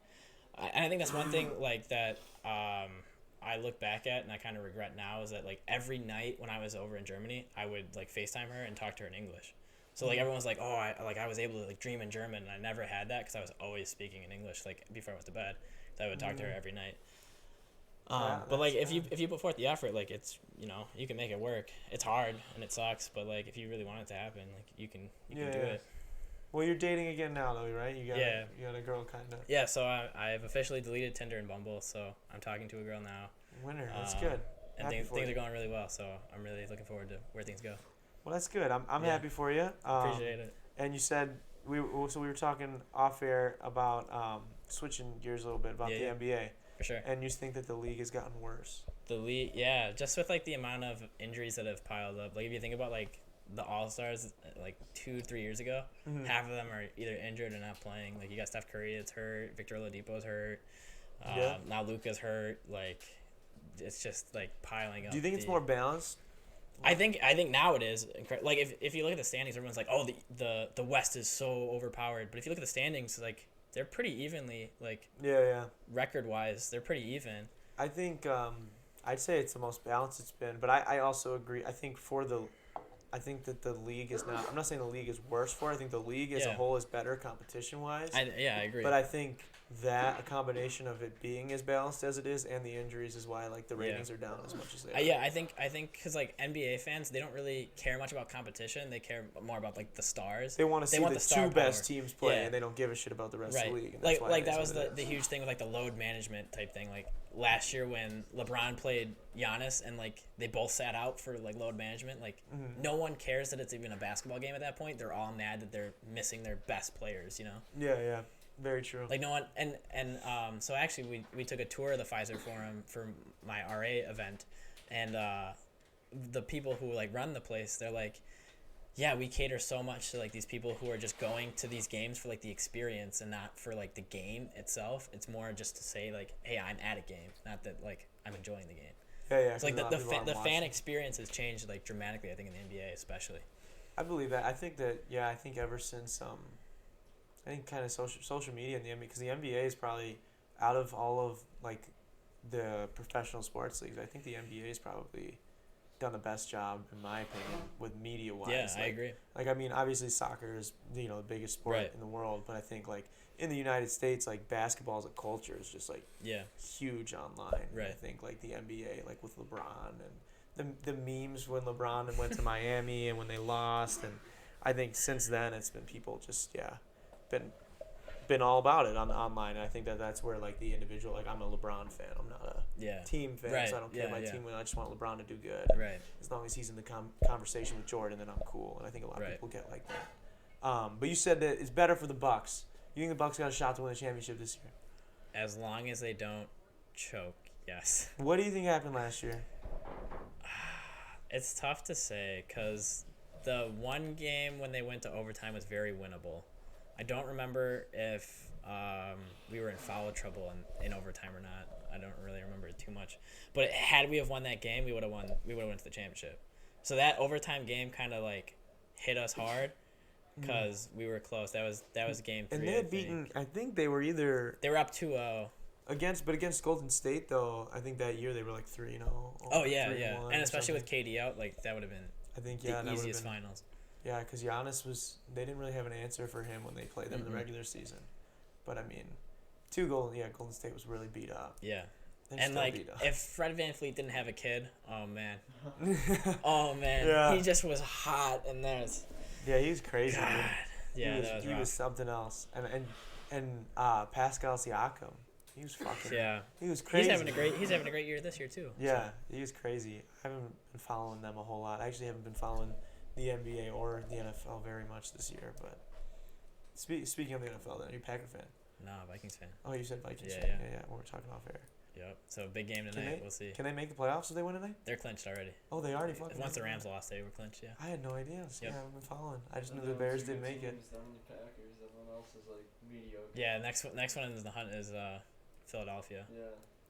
and I think that's one thing like that. I look back at and I kind of regret now is that like every night when I was over in Germany, I would like FaceTime her and talk to her in English. So like everyone's like, oh, I was able to like dream in German, and I never had that because I was always speaking in English like before I went to bed. So I would talk to her every night. But like if you put forth the effort, like it's, you know, you can make it work. It's hard and it sucks, but like if you really want it to happen, like you can do it. Well, you're dating again now though, right? You got a girl kind of. Yeah, so I've officially deleted Tinder and Bumble, so I'm talking to a girl now. Winner, that's good. And things are going really well, so I'm really looking forward to where things go. Well, that's good. I'm happy for you. Appreciate it. And you said we were talking off air about switching gears a little bit about the NBA. For sure. And you think that the league has gotten worse? The league, yeah, just with like the amount of injuries that have piled up. Like if you think about like the All-Stars like 2-3 years ago, half of them are either injured or not playing. Like you got Steph Curry, it's hurt. Victor Oladipo's hurt. Now Luka's hurt. Like it's just like piling up. Do you think it's more balanced? I think now it is. Like if you look at the standings, everyone's like, oh, the West is so overpowered. But if you look at the standings, like they're pretty evenly, like record wise, they're pretty even. I think I'd say it's the most balanced it's been, but I also agree. I think that the league is not. I'm not saying the league is worse for it. I think the league as a whole is better competition wise. I agree. But I think that a combination of it being as balanced as it is and the injuries is why like the ratings are down as much as they are. I think because like NBA fans, they don't really care much about competition. They care more about like the stars. They want to see the two best teams play, and they don't give a shit about the rest of the league. And that's like that was the huge thing with like the load management type thing. Like last year when LeBron played Giannis and like they both sat out for like load management, like no one cares that it's even a basketball game at that point. They're all mad that they're missing their best players, you know? Yeah. Very true. Like no one, and so actually we took a tour of the Pfizer Forum for my RA event, and the people who like run the place, they're like, yeah, we cater so much to like these people who are just going to these games for like the experience and not for like the game itself. It's more just to say like, hey, I'm at a game, not that like I'm enjoying the game. Yeah. It's like the fan experience has changed like dramatically. I think in the NBA especially. I believe that. I think ever since I think kind of social media in the NBA, because the NBA is probably out of all of like the professional sports leagues. I think the NBA is probably done the best job, in my opinion, with media-wise. Yeah, I Like, agree. Like, I mean, obviously soccer is, the biggest sport Right. in the world, but I think, like, in the United States, like, basketball as a culture is just, like, Yeah. huge online. And I Right. think, like, the NBA, like, with LeBron and the memes when LeBron went to Miami and when they lost. And I think since then it's been people just, been all about it on online. And I think that's where, like, the individual, like, I'm a LeBron fan. I'm not a Yeah. team fan, Right. so I don't care Yeah, my yeah. team win. I just want LeBron to do good. Right. As long as he's in the conversation with Jordan, then I'm cool. And I think a lot of Right. people get like that. But you said that it's better for the Bucks. You think the Bucks got a shot to win the championship this year? As long as they don't choke, yes. What do you think happened last year? It's tough to say because the one game when they went to overtime was very winnable. I don't remember if we were in foul trouble in overtime or not. I don't really remember it too much. But had we have won that game, we would have won. We would have went to the championship. So that overtime game kind of like hit us hard because we were close. That was game 3. And they had beaten. I think they were either They were up 2-0. against Golden State though. I think that year they were like 3-0. Oh yeah, yeah. And especially with KD out, like that would have been I think the that would have easiest been, finals. Yeah, because Giannis they didn't really have an answer for him when they played them in Mm-mm. the regular season. But I mean, Golden State was really beat up. Yeah. They're And still like, beat up. if Fred VanVleet didn't have a kid, oh man, oh man, Yeah. he just was hot, and there's Yeah, he was crazy. God, Dude. yeah, that was he rough. was something else. And Pascal Siakam, he was fucking. Yeah, He was crazy. he's having a great year this year too. Yeah, he was crazy. I haven't been following them a whole lot. I actually haven't been following the NBA or the NFL very much this year. But speaking of the NFL, then, are you a Packer fan? No, Vikings fan. Oh, you said Vikings Yeah, fan. yeah. Yeah. We were talking off air. Yep. So big game Can tonight. they- We'll see. Can they make the playoffs if they win tonight? They're clinched already. Oh, they already fucking. Once the made it. Rams lost, they were clinched. Yeah. I had no idea. So, Yep. Yeah, I haven't been following. I just knew Those the are Bears two didn't make it. teams, them and the Packers. Everyone else is like mediocre. Yeah. Next one in the hunt is Philadelphia. Yeah.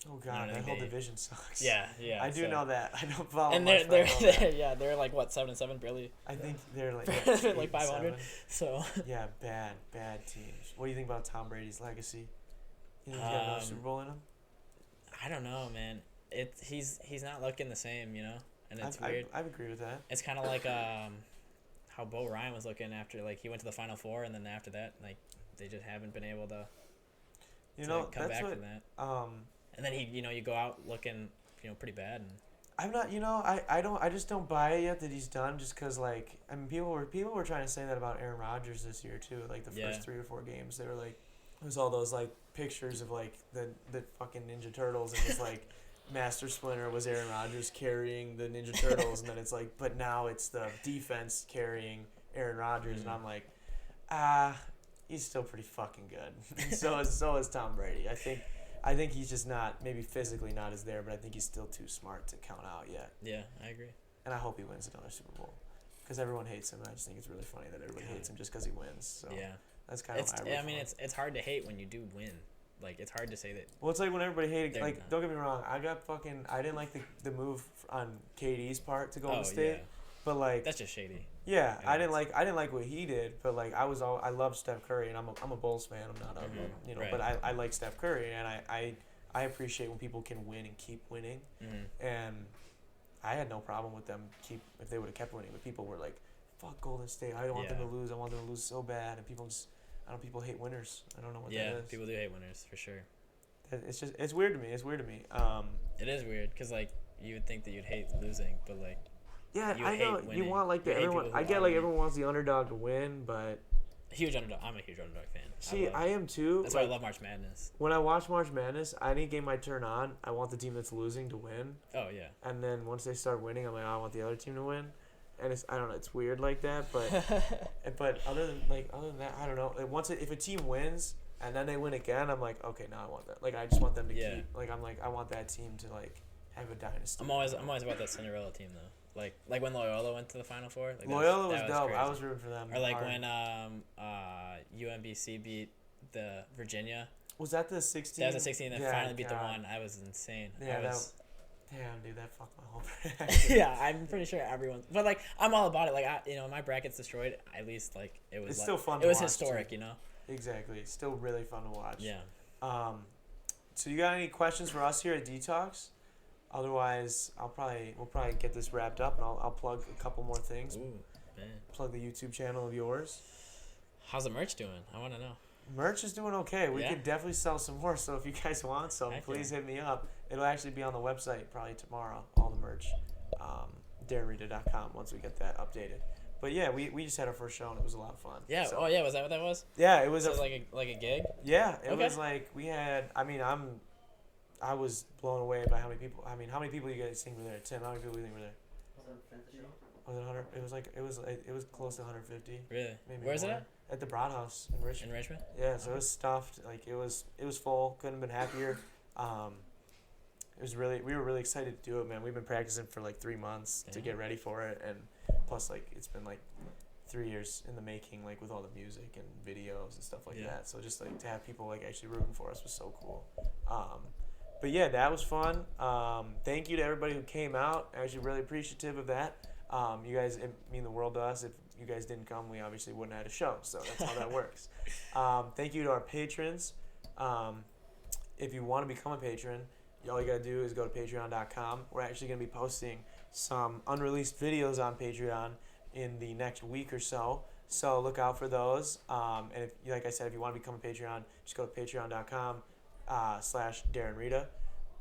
Oh I god, don't that think whole they- division sucks. Yeah. Yeah. I do so- know that. I don't follow And much, they're but I know that. yeah, they're like what 7-7 barely. I think they're like They're like 8-7. 500. So Yeah, bad teams. What do you think about Tom Brady's legacy? You think he's got another Super Bowl in him? I don't know, man. He's not looking the same, you know, and it's weird. I agree with that. It's kind of like how Bo Ryan was looking after, like he went to the Final Four, and then after that, like they just haven't been able to come That's back what from that. um And then you go out looking pretty bad. And I'm not, I just don't buy it yet that he's done just because, like, I mean, people were trying to say that about Aaron Rodgers this year, too. Like, the Yeah. first 3 or 4 games, they were, like, it was all those, like, pictures of, like, the fucking Ninja Turtles, and it's, like, Master Splinter was Aaron Rodgers carrying the Ninja Turtles, and then it's, like, but now it's the defense carrying Aaron Rodgers, and I'm like, he's still pretty fucking good. And so is Tom Brady. I think he's just not, maybe physically not as there, but I think he's still too smart to count out yet. yeah, I agree. And I hope he wins another Super Bowl. Because everyone hates him, and I just think it's really funny that everybody hates him just because he wins. So Yeah, that's kind of it's. what I root I mean, for. it's hard to hate when you do win. Like it's hard to say that. Well, it's like when everybody hated, They're like, not. don't get me wrong, I didn't like the move on KD's part to Golden Oh State. yeah, But, like, that's just shady. yeah, Yeah, I didn't like what he did, but, like, I love Steph Curry, and I'm a Bulls fan. I'm not a, Right. but I like Steph Curry, and I appreciate when people can win and keep winning. Mm-hmm. And I had no problem with them if they would have kept winning. But people were like, "Fuck Golden State! I don't want them to lose. I want them to lose so bad." And people hate winners. I don't know what that is. People do hate winners for sure. It's weird to me. It's weird to me. It is weird because like you would think that you'd hate losing, but like Yeah, you I know hate you winning. want like You hate everyone. people who I get are like winning. everyone wants the underdog to win, but huge underdog. I'm a huge underdog fan. see, I am too. That's why I Like, love March Madness. when I watch March Madness, any game I turn on, I want the team that's losing to win. Oh yeah. And then once they start winning, I'm like, I want the other team to win. And I don't know, it's weird like that, but but other than that, I don't know. Like, if a team wins and then they win again, I'm like, okay, now I want that. Like, I just want them to Yeah. keep. Like, I'm like, I want that team to like have a dynasty. I'm always about that Cinderella team though. Like when Loyola went to the Final Four. Like Loyola was that dope. crazy. I was rooting for them. Or like hard. when UMBC beat the Virginia. Was that the 16? That was the 16 that Yeah, finally beat the God. one. I was insane. Yeah, I was, damn, dude, that fucked my whole bracket. yeah, I'm pretty sure everyone. But like, I'm all about it. Like, my bracket's destroyed. At least like it was. It's like, still fun It to was watch, historic, too. you know. Exactly. It's still really fun to watch. Yeah. So you got any questions for us here at Detox? Otherwise, we'll probably get this wrapped up, and I'll plug a couple more things. Ooh, man. Plug the YouTube channel of yours. How's the merch doing? I want to know. Merch is doing okay. We Yeah? could definitely sell some more. So if you guys want some, Heck please yeah. hit me up. It'll actually be on the website probably tomorrow. All the merch, DarrenRita.com. Once we get that updated. But yeah, we just had our first show and it was a lot of fun. Yeah. So, Oh yeah. Was that what that was? yeah, it was So it was like a gig. yeah, it Okay. was like we had. I mean, I was blown away by how many people. I mean, how many people you guys think were there? Tim, how many people do you think were there? 150. Was it 100? It was close to 150. Really? Maybe Where's it more. at? At the Broad House in Richmond. In Richmond. Yeah, so it was stuffed. Like it was full. Couldn't have been happier. We were really excited to do it, man. We've been practicing for like 3 months to Yeah. get ready for it, and plus like it's been like 3 years in the making, like with all the music and videos and stuff like Yeah. that. So just like to have people like actually rooting for us was so cool. But yeah, that was fun. Thank you to everybody who came out. Actually, really appreciative of that. You guys mean the world to us. If you guys didn't come, we obviously wouldn't have had a show. So that's how that works. Thank you to our patrons. If you want to become a patron, all you got to do is go to patreon.com. We're actually going to be posting some unreleased videos on Patreon in the next week or so. So look out for those. And if, like I said, if you want to become a Patreon, just go to patreon.com/DarrenRita.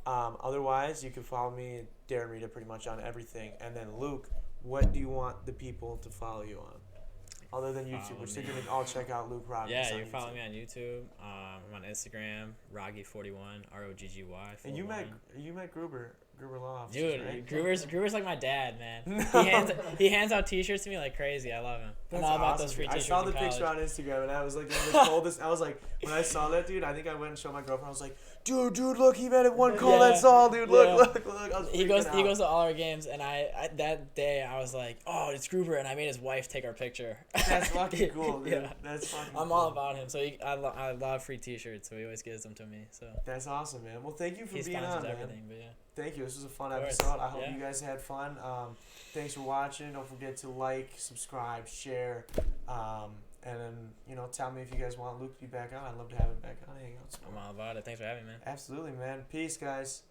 Otherwise, you can follow me, Darren Rita, pretty much on everything. And then Luke, what do you want the people to follow you on? Other than YouTube, Follow we're still me. gonna all check out Luke Rogness. Yeah, on you can follow YouTube. me on YouTube. I'm on Instagram, Roggy41, ROGGY. And you met Gruber Law Office, Dude, right? Gruber's like my dad, man. No. He hands out T-shirts to me like crazy. I love him. That's I'm all about awesome, those free dude. T-shirts. I saw the in college. picture on Instagram, and I was like, the coldest. I was like, when I saw that, dude, I think I went and showed my girlfriend. I was like, dude, look, he made it one call. Yeah. That's all, dude. Look. I was He freaking goes out. to all our games, and I that day I was like, oh, it's Gruber, and I made his wife take our picture. That's fucking cool, dude. Yeah. That's fucking I'm cool. all about him. So I love free T-shirts, so he always gives them to me. So That's awesome, man. Well, thank you for he being sponsors on, man. everything, but yeah. Thank you. This was a fun Of course. episode. I hope Yeah. you guys had fun. Thanks for watching. Don't forget to like, subscribe, share, and then tell me if you guys want Luke to be back on. I'd love to have him back on. Hang out. I'm all about it. Thanks for having me, man. Absolutely, man. Peace, guys.